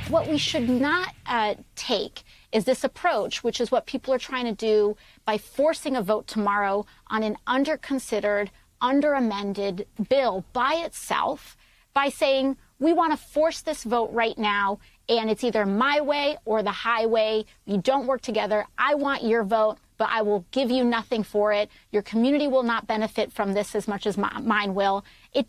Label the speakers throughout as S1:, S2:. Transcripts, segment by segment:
S1: What we should not take is this approach, which is what people are trying to do by forcing a vote tomorrow on an under-considered, under-amended bill by itself, by saying, we want to force this vote right now, and it's either my way or the highway. You don't work together. I want your vote, but I will give you nothing for it. Your community will not benefit from this as much as mine will.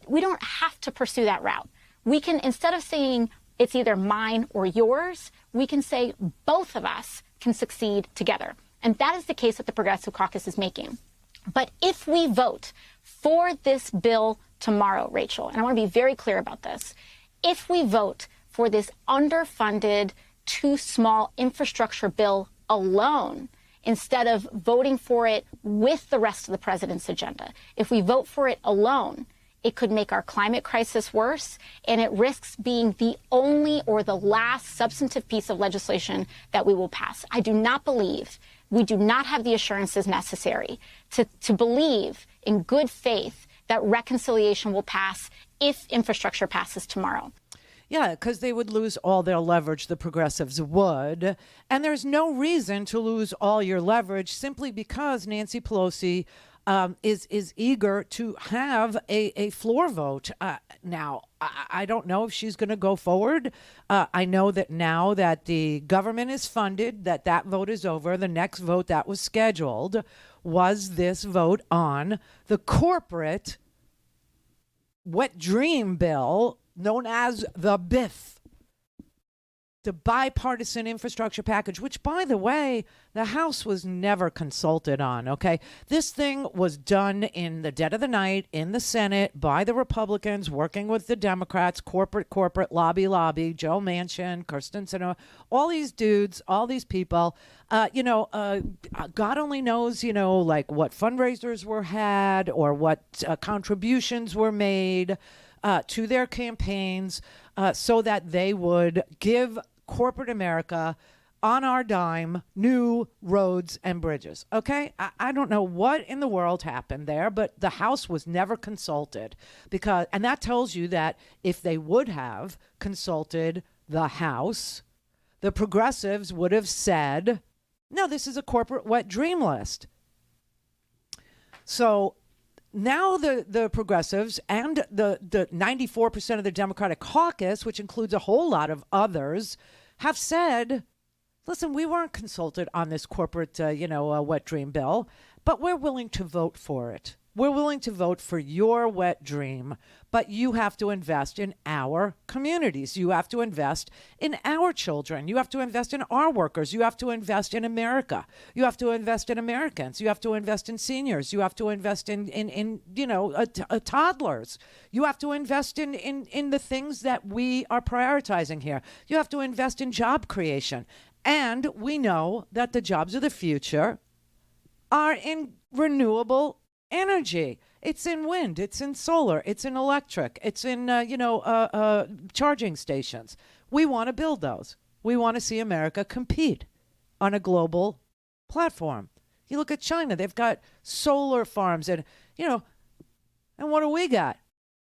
S1: We don't have to pursue that route. We can, instead of saying it's either mine or yours, we can say both of us can succeed together. And that is the case that the Progressive Caucus is making. But if we vote for this bill tomorrow, Rachel, and I want to be very clear about this, if we vote for this underfunded, too small infrastructure bill alone, instead of voting for it with the rest of the president's agenda, if we vote for it alone, it could make our climate crisis worse, and it risks being the only or the last substantive piece of legislation that we will pass. I do not believe, we do not have the assurances necessary to believe in good faith that reconciliation will pass if infrastructure passes tomorrow.
S2: Yeah, because they would lose all their leverage, the progressives would. And there's no reason to lose all your leverage simply because Nancy Pelosi is eager to have a floor vote. Now, I don't know if she's going to go forward. I know that now that the government is funded, that vote is over. The next vote that was scheduled was this vote on the corporate wet dream bill known as the BIF, the bipartisan infrastructure package, which, by the way, the House was never consulted on, okay? This thing was done in the dead of the night in the Senate by the Republicans working with the Democrats, corporate, lobby, Joe Manchin, Kirsten Sinema, all these dudes, all these people. God only knows, like what fundraisers were had or what contributions were made to their campaigns so that they would give corporate America on our dime new roads and bridges. Okay, I don't know what in the world happened there, but the House was never consulted and that tells you that if they would have consulted the House, the progressives would have said, no, this is a corporate wet dream list. So now the progressives and the 94% of the Democratic caucus, which includes a whole lot of others, have said, listen, we weren't consulted on this corporate, wet dream bill, but we're willing to vote for it. We're willing to vote for your wet dream, but you have to invest in our communities. You have to invest in our children. You have to invest in our workers. You have to invest in America. You have to invest in Americans. You have to invest in seniors. You have to invest in toddlers. You have to invest in the things that we are prioritizing here. You have to invest in job creation. And we know that the jobs of the future are in renewable energy. It's in wind, it's in solar, it's in electric, it's in charging stations. We want to build those. We want to see America compete on a global platform. You look at China, they've got solar farms and what do we got?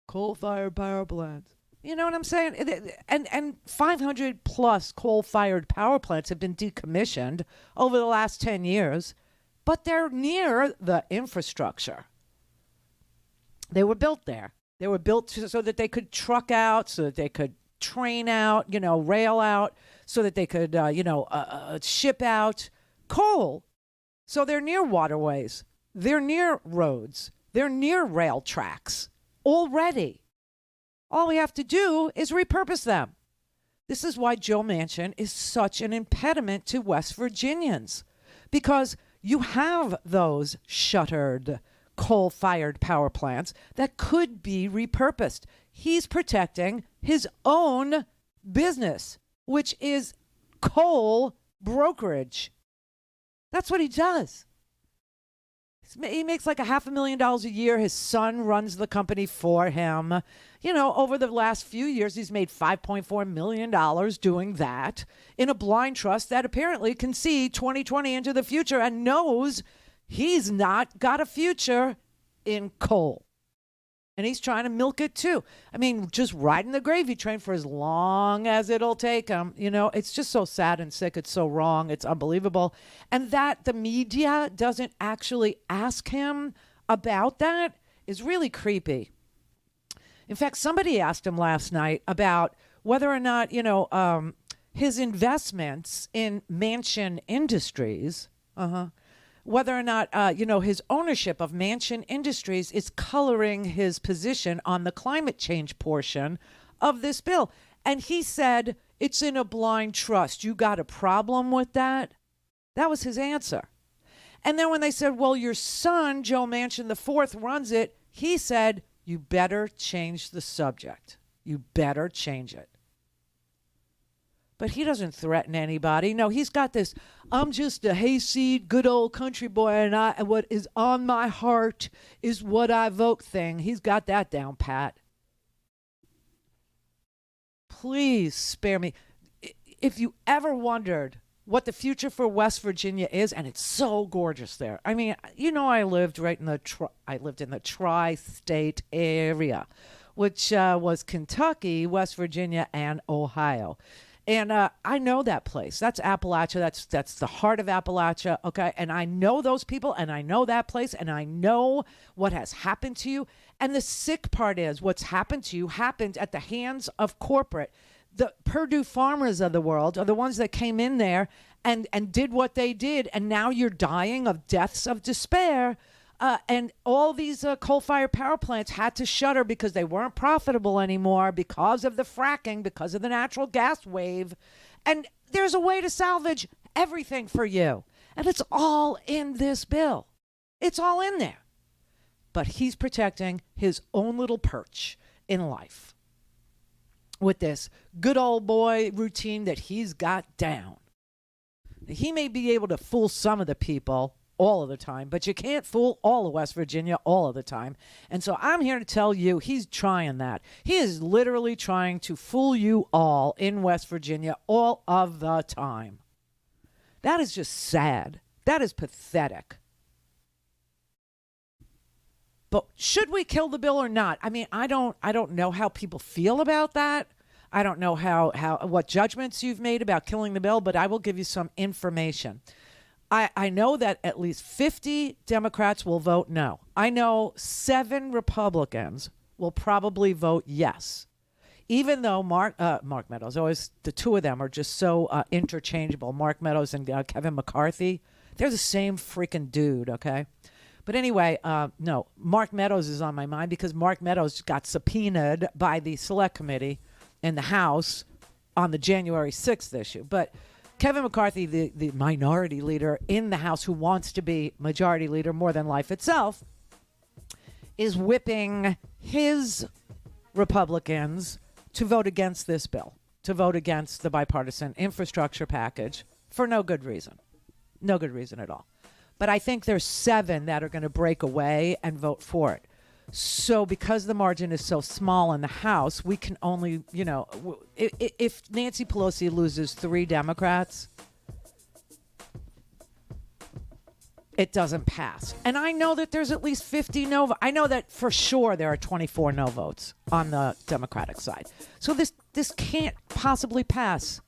S2: Coal-fired power plants. You know what I'm saying? And 500 plus coal-fired power plants have been decommissioned over the last 10 years. But they're near the infrastructure. They were built there. They were built so that they could truck out, so that they could train out, rail out, so that they could, ship out coal. So they're near waterways. They're near roads. They're near rail tracks already. All we have to do is repurpose them. This is why Joe Manchin is such an impediment to West Virginians, because you have those shuttered coal-fired power plants that could be repurposed. He's protecting his own business, which is coal brokerage. That's what he does. He makes like $500,000 a year. His son runs the company for him. Over the last few years, he's made $5.4 million doing that in a blind trust that apparently can see 2020 into the future and knows he's not got a future in coal. And he's trying to milk it too. I mean, just riding the gravy train for as long as it'll take him. You know, it's just so sad and sick. It's so wrong. It's unbelievable. And that the media doesn't actually ask him about that is really creepy. In fact, somebody asked him last night about whether or not, his investments in Mansion Industries, whether or not, his ownership of Mansion Industries is coloring his position on the climate change portion of this bill. And he said, it's in a blind trust. You got a problem with that? That was his answer. And then when they said, well, your son, Joe Manchin IV, runs it, he said, you better change the subject. You better change it. But he doesn't threaten anybody. No, he's got this, I'm just a hayseed, good old country boy, and what is on my heart is what I vote thing. He's got that down pat. Please spare me. If you ever wondered what the future for West Virginia is, and it's so gorgeous there. I mean, I lived right in the tri-state area, which was Kentucky, West Virginia, and Ohio. And I know that place. That's Appalachia. That's the heart of Appalachia. Okay. And I know those people, and I know that place, and I know what has happened to you. And the sick part is what's happened to you happened at the hands of corporate. The Purdue Farmers of the world are the ones that came in there and did what they did. And now you're dying of deaths of despair. And all these coal-fired power plants had to shutter because they weren't profitable anymore because of the fracking, because of the natural gas wave. And there's a way to salvage everything for you. And it's all in this bill. It's all in there. But he's protecting his own little perch in life with this good old boy routine that he's got down. He may be able to fool some of the people all of the time, but you can't fool all of West Virginia all of the time. And so I'm here to tell you he's trying that. He is literally trying to fool you all in West Virginia all of the time. That is just sad. That is pathetic. But should we kill the bill or not? I mean, I don't know how people feel about that. I don't know what judgments you've made about killing the bill, but I will give you some information. I know that at least 50 Democrats will vote no. I know 7 Republicans will probably vote yes. Even though Mark Meadows, always the two of them are just so interchangeable. Mark Meadows and Kevin McCarthy, they're the same freaking dude, okay? But anyway, no, Mark Meadows is on my mind because Mark Meadows got subpoenaed by the Select Committee in the House on the January 6th issue. But Kevin McCarthy, the minority leader in the House who wants to be majority leader more than life itself, is whipping his Republicans to vote against this bill, to vote against the bipartisan infrastructure package for no good reason. No good reason at all. But I think there's 7 that are going to break away and vote for it. So because the margin is so small in the House, we can only, if Nancy Pelosi loses 3 Democrats, it doesn't pass. And I know that there's at least 50 no votes. I know that for sure there are 24 no votes on the Democratic side. So this can't possibly pass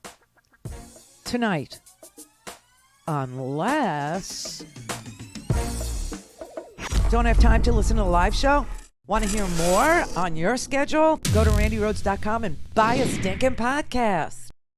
S2: tonight unless... Don't have time to listen to the live show? Want to hear more on your schedule? Go to RandiRhodes.com and buy a stinking podcast.